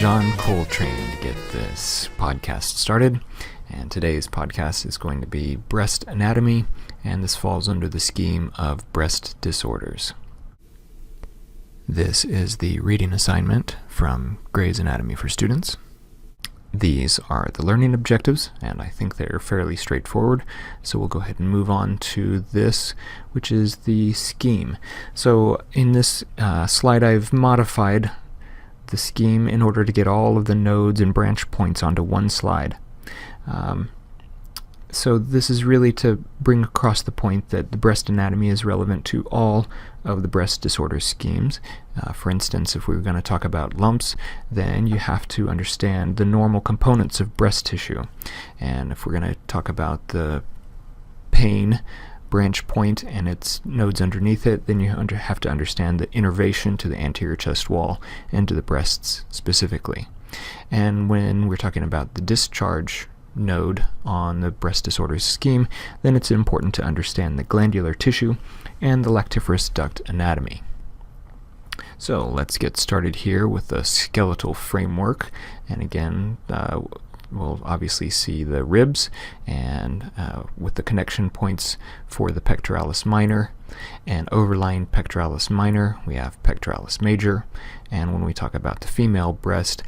John Coltrane to get this podcast started, and today's podcast is going to be breast anatomy, and this falls under the scheme of breast disorders. This is the reading assignment from Gray's Anatomy for Students. These are the learning objectives, and I think they're fairly straightforward, so we'll go ahead and move on to this, which is the scheme. So in this slide I've modified the scheme in order to get all of the nodes and branch points onto one slide. So this is really to bring across the point that the breast anatomy is relevant to all of the breast disorder schemes. For instance, if we were going to talk about lumps, then you have to understand the normal components of breast tissue. And if we're going to talk about the pain branch point and its nodes underneath it, then you have to understand the innervation to the anterior chest wall and to the breasts specifically. And when we're talking about the discharge node on the breast disorders scheme, then it's important to understand the glandular tissue and the lactiferous duct anatomy. So let's get started here with the skeletal framework, and again we'll obviously see the ribs and with the connection points for the pectoralis minor and overlying pectoralis minor we have pectoralis major. And when we talk about the female breast,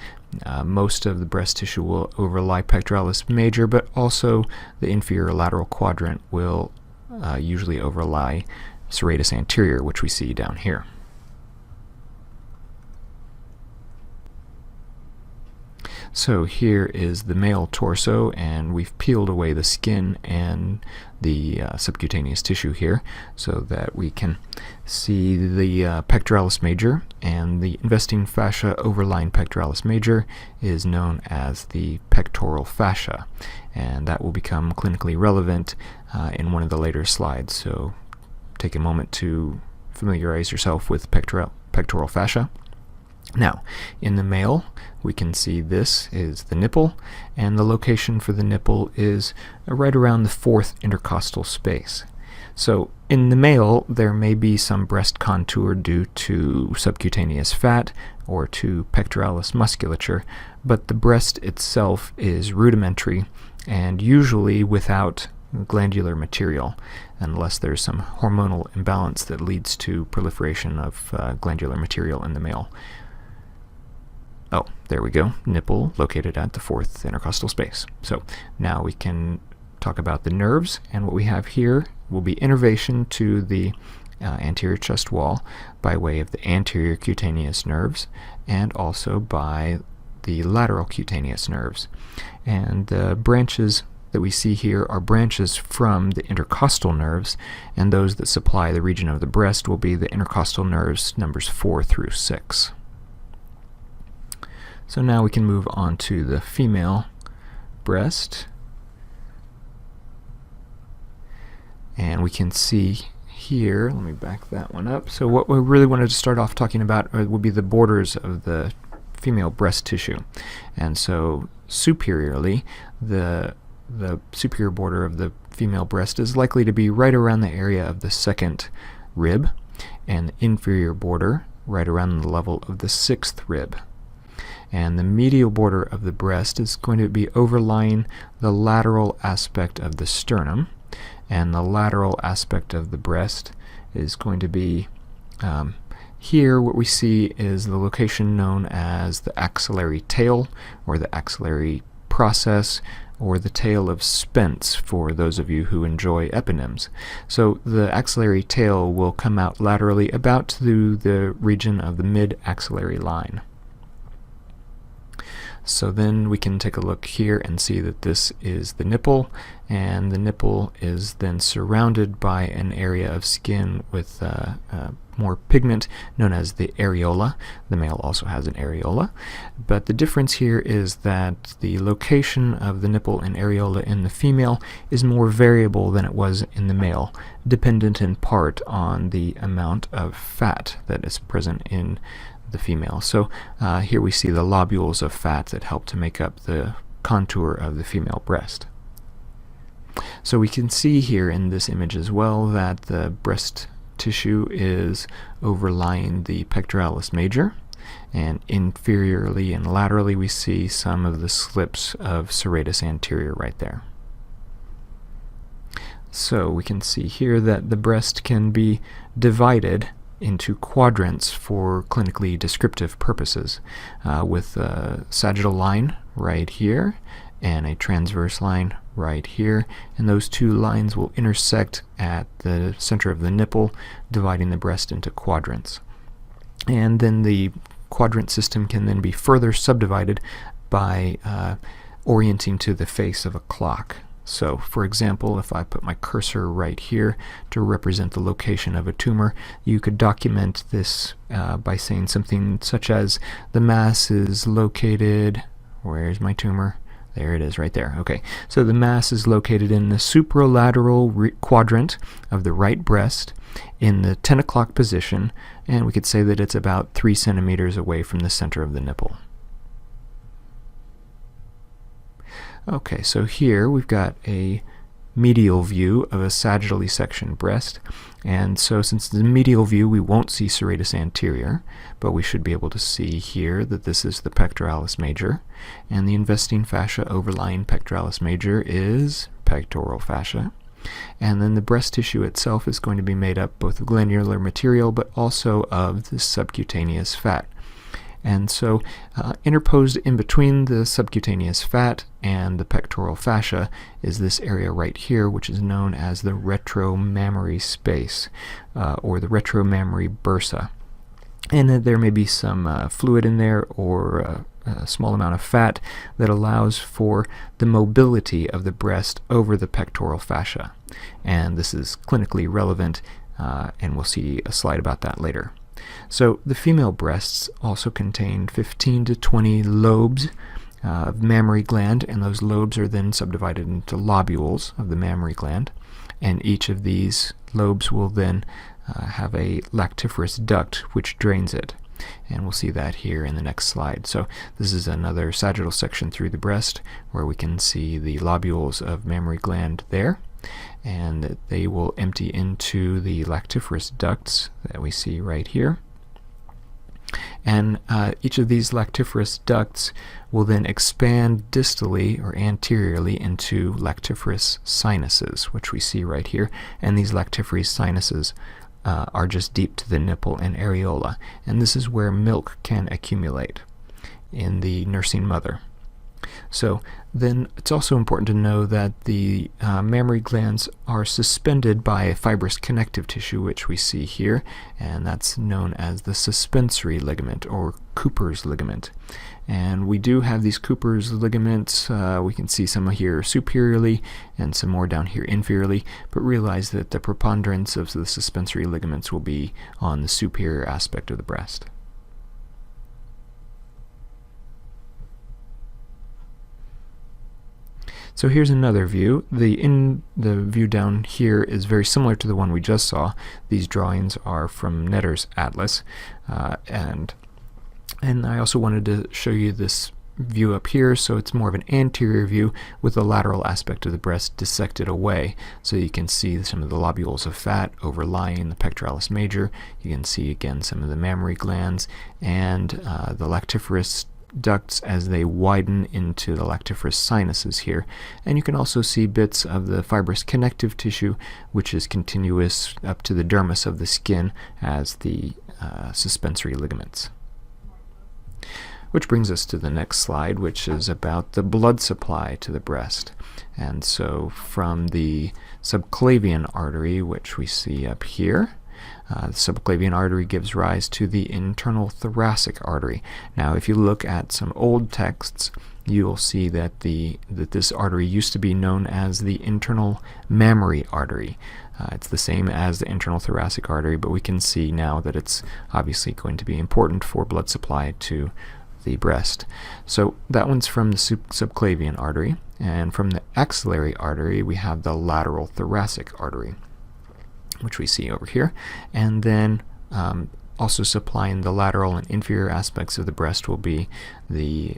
most of the breast tissue will overlie pectoralis major, but also the inferior lateral quadrant will usually overlie serratus anterior, which we see down here. So here is the male torso, and we've peeled away the skin and the subcutaneous tissue here so that we can see the pectoralis major, and the investing fascia overlying pectoralis major is known as the pectoral fascia, and that will become clinically relevant in one of the later slides. So take a moment to familiarize yourself with pectoral fascia. Now, in the male, we can see this is the nipple, and the location for the nipple is right around the fourth intercostal space. So in the male, there may be some breast contour due to subcutaneous fat or to pectoralis musculature, but the breast itself is rudimentary and usually without glandular material, unless there's some hormonal imbalance that leads to proliferation of glandular material in the male. Oh, there we go. Nipple located at the fourth intercostal space. So now we can talk about the nerves, and what we have here will be innervation to the anterior chest wall by way of the anterior cutaneous nerves and also by the lateral cutaneous nerves. And the branches that we see here are branches from the intercostal nerves, and those that supply the region of the breast will be the intercostal nerves numbers 4 through 6. So now we can move on to the female breast, and we can see here, let me back that one up. So what we really wanted to start off talking about would be the borders of the female breast tissue. And so superiorly, the superior border of the female breast is likely to be right around the area of the second rib, and the inferior border right around the level of the sixth rib. And the medial border of the breast is going to be overlying the lateral aspect of the sternum, and the lateral aspect of the breast is going to be here. What we see is the location known as the axillary tail, or the axillary process, or the tail of Spence for those of you who enjoy eponyms. So the axillary tail will come out laterally about to the region of the mid-axillary line. So then we can take a look here and see that this is the nipple, and the nipple is then surrounded by an area of skin with more pigment known as the areola. The male also has an areola, but the difference here is that the location of the nipple and areola in the female is more variable than it was in the male, dependent in part on the amount of fat that is present in the female. So here we see the lobules of fat that help to make up the contour of the female breast. So we can see here in this image as well that the breast tissue is overlying the pectoralis major, and inferiorly and laterally we see some of the slips of serratus anterior right there. So we can see here that the breast can be divided into quadrants for clinically descriptive purposes, with a sagittal line right here and a transverse line right here, and those two lines will intersect at the center of the nipple, dividing the breast into quadrants. And then the quadrant system can then be further subdivided by orienting to the face of a clock. So, for example, if I put my cursor right here to represent the location of a tumor, you could document this by saying something such as the mass is located, where's my tumor? There it is right there. Okay, so the mass is located in the supralateral quadrant of the right breast in the 10 o'clock position, and we could say that it's about 3 centimeters away from the center of the nipple. Okay, so here we've got a medial view of a sagittally sectioned breast, and so since the medial view we won't see serratus anterior, but we should be able to see here that this is the pectoralis major, and the investing fascia overlying pectoralis major is pectoral fascia. And then the breast tissue itself is going to be made up both of glandular material but also of the subcutaneous fat. And so interposed in between the subcutaneous fat and the pectoral fascia is this area right here, which is known as the retromammary space, or the retromammary bursa. And there may be some fluid in there or a small amount of fat that allows for the mobility of the breast over the pectoral fascia. And this is clinically relevant, and we'll see a slide about that later. So the female breasts also contain 15 to 20 lobes of mammary gland, and those lobes are then subdivided into lobules of the mammary gland, and each of these lobes will then have a lactiferous duct which drains it, and we'll see that here in the next slide. So this is another sagittal section through the breast where we can see the lobules of mammary gland there, and they will empty into the lactiferous ducts that we see right here. And each of these lactiferous ducts will then expand distally or anteriorly into lactiferous sinuses, which we see right here. And these lactiferous sinuses are just deep to the nipple and areola. And this is where milk can accumulate in the nursing mother. So then it's also important to know that the mammary glands are suspended by a fibrous connective tissue, which we see here, and that's known as the suspensory ligament or Cooper's ligament. And we do have these Cooper's ligaments. We can see some here superiorly and some more down here inferiorly, but realize that the preponderance of the suspensory ligaments will be on the superior aspect of the breast. So here's another view. The view down here is very similar to the one we just saw. These drawings are from Netter's atlas, and I also wanted to show you this view up here, so it's more of an anterior view with the lateral aspect of the breast dissected away, so you can see some of the lobules of fat overlying the pectoralis major. You can see again some of the mammary glands and the lactiferous ducts as they widen into the lactiferous sinuses here, and you can also see bits of the fibrous connective tissue which is continuous up to the dermis of the skin as the suspensory ligaments. Which brings us to the next slide, which is about the blood supply to the breast. And so from the subclavian artery, which we see up here, the subclavian artery gives rise to the internal thoracic artery. Now, if you look at some old texts, you'll see that this artery used to be known as the internal mammary artery. It's the same as the internal thoracic artery, but we can see now that it's obviously going to be important for blood supply to the breast. So that one's from the subclavian artery, and from the axillary artery we have the lateral thoracic artery, which we see over here, and then also supplying the lateral and inferior aspects of the breast will be the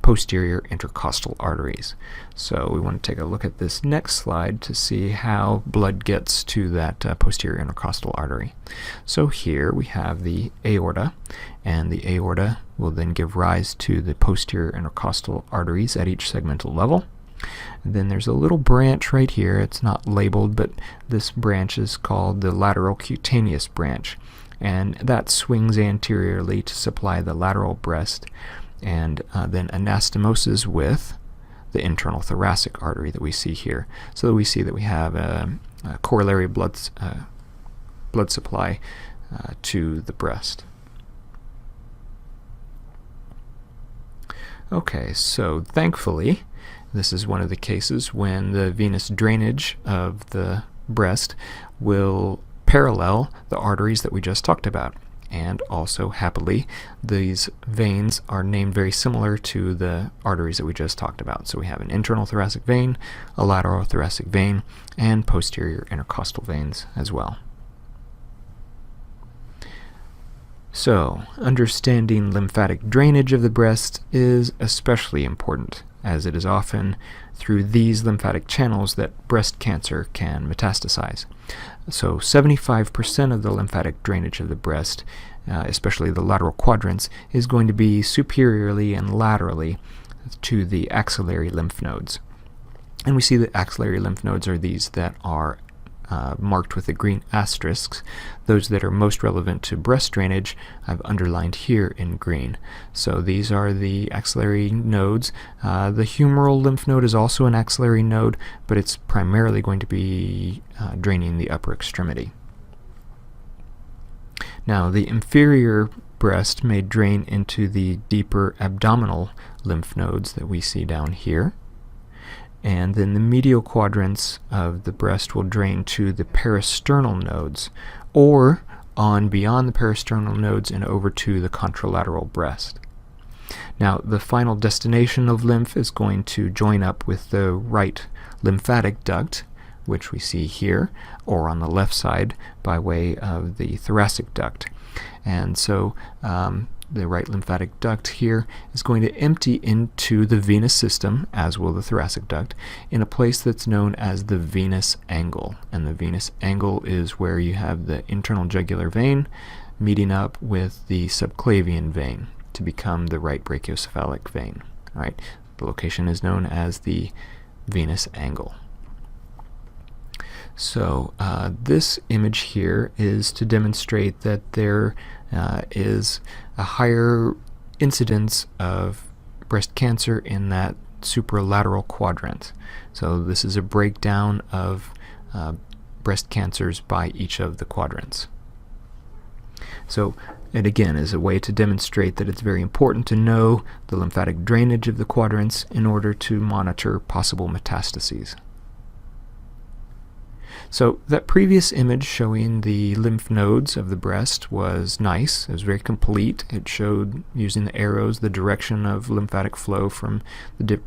posterior intercostal arteries. So we want to take a look at this next slide to see how blood gets to that posterior intercostal artery. So here we have the aorta, and the aorta will then give rise to the posterior intercostal arteries at each segmental level. And then there's a little branch right here. It's not labeled, but this branch is called the lateral cutaneous branch, and that swings anteriorly to supply the lateral breast, and then anastomoses with the internal thoracic artery that we see here. So we see that we have a corollary blood supply to the breast. Okay, so thankfully, this is one of the cases when the venous drainage of the breast will parallel the arteries that we just talked about. And also, happily, these veins are named very similar to the arteries that we just talked about. So we have an internal thoracic vein, a lateral thoracic vein, and posterior intercostal veins as well. So, understanding lymphatic drainage of the breast is especially important, as it is often through these lymphatic channels that breast cancer can metastasize. So 75% of the lymphatic drainage of the breast, especially the lateral quadrants, is going to be superiorly and laterally to the axillary lymph nodes. And we see that axillary lymph nodes are these that are marked with the green asterisks. Those that are most relevant to breast drainage I've underlined here in green. So these are the axillary nodes. The humeral lymph node is also an axillary node, but it's primarily going to be draining the upper extremity. Now, the inferior breast may drain into the deeper abdominal lymph nodes that we see down here. And then the medial quadrants of the breast will drain to the peristernal nodes, or on beyond the peristernal nodes and over to the contralateral breast. Now, the final destination of lymph is going to join up with the right lymphatic duct, which we see here, or on the left side by way of the thoracic duct. And so the right lymphatic duct here is going to empty into the venous system, as will the thoracic duct, in a place that's known as the venous angle. And the venous angle is where you have the internal jugular vein meeting up with the subclavian vein to become the right brachiocephalic vein. All right, the location is known as the venous angle. So this image here is to demonstrate that there is a higher incidence of breast cancer in that supralateral quadrant. So this is a breakdown of breast cancers by each of the quadrants. So it again is a way to demonstrate that it's very important to know the lymphatic drainage of the quadrants in order to monitor possible metastases. So that previous image showing the lymph nodes of the breast was nice. It was very complete. It showed, using the arrows, the direction of lymphatic flow from the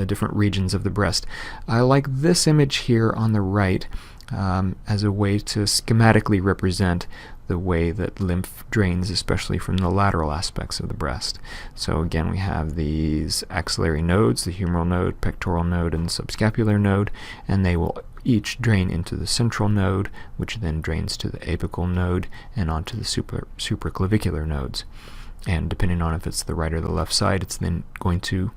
different regions of the breast. I like this image here on the right as a way to schematically represent the way that lymph drains, especially from the lateral aspects of the breast. So again, we have these axillary nodes, the humeral node, pectoral node, and the subscapular node, and they will each drain into the central node, which then drains to the apical node and onto the supraclavicular nodes. And depending on if it's the right or the left side, it's then going to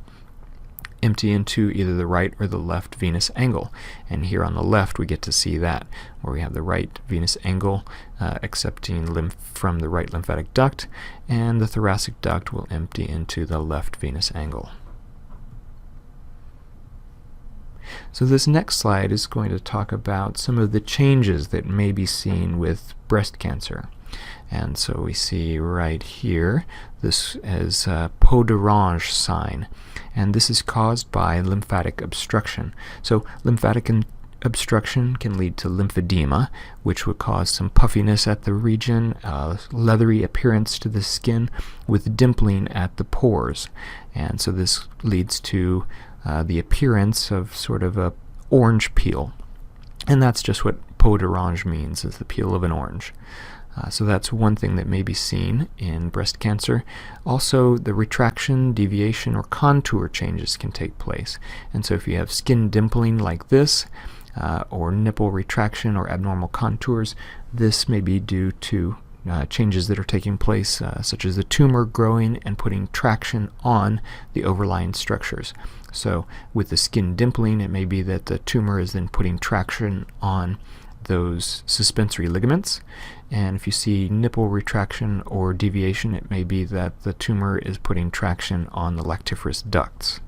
empty into either the right or the left venous angle. And here on the left we get to see that, where we have the right venous angle accepting lymph from the right lymphatic duct, and the thoracic duct will empty into the left venous angle. So this next slide is going to talk about some of the changes that may be seen with breast cancer. And so we see right here, this is a peau d'orange sign, and this is caused by lymphatic obstruction. So lymphatic obstruction can lead to lymphedema, which would cause some puffiness at the region, leathery appearance to the skin with dimpling at the pores. And so this leads to the appearance of sort of a orange peel. And that's just what peau d'orange means, is the peel of an orange. So that's one thing that may be seen in breast cancer. Also, the retraction, deviation, or contour changes can take place. And so if you have skin dimpling like this, or nipple retraction or abnormal contours, this may be due to changes that are taking place, such as the tumor growing and putting traction on the overlying structures. So with the skin dimpling, it may be that the tumor is then putting traction on those suspensory ligaments, and if you see nipple retraction or deviation, it may be that the tumor is putting traction on the lactiferous ducts.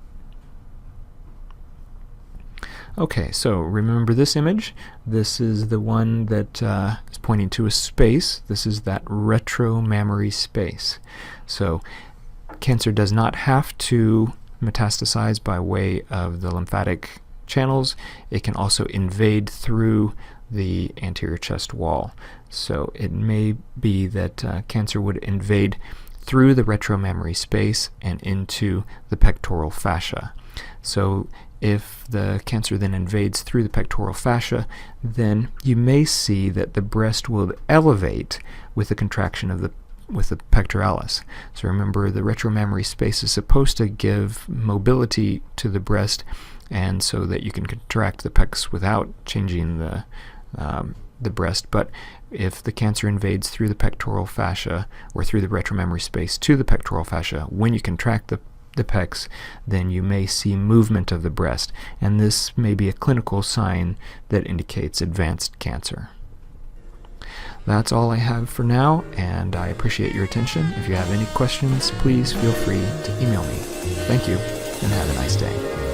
Okay, so remember this image. This is the one that is pointing to a space. This is that retromammary space. So cancer does not have to metastasize by way of the lymphatic channels. It can also invade through the anterior chest wall. So it may be that cancer would invade through the retromammary space and into the pectoral fascia. So if the cancer then invades through the pectoral fascia, then you may see that the breast will elevate with the contraction of the pectoralis. So remember, the retromammary space is supposed to give mobility to the breast, and so that you can contract the pecs without changing the breast. But if the cancer invades through the pectoral fascia or through the retromammary space to the pectoral fascia, when you contract the pecs, then you may see movement of the breast, and this may be a clinical sign that indicates advanced cancer. That's all I have for now, and I appreciate your attention. If you have any questions, please feel free to email me. Thank you, and have a nice day.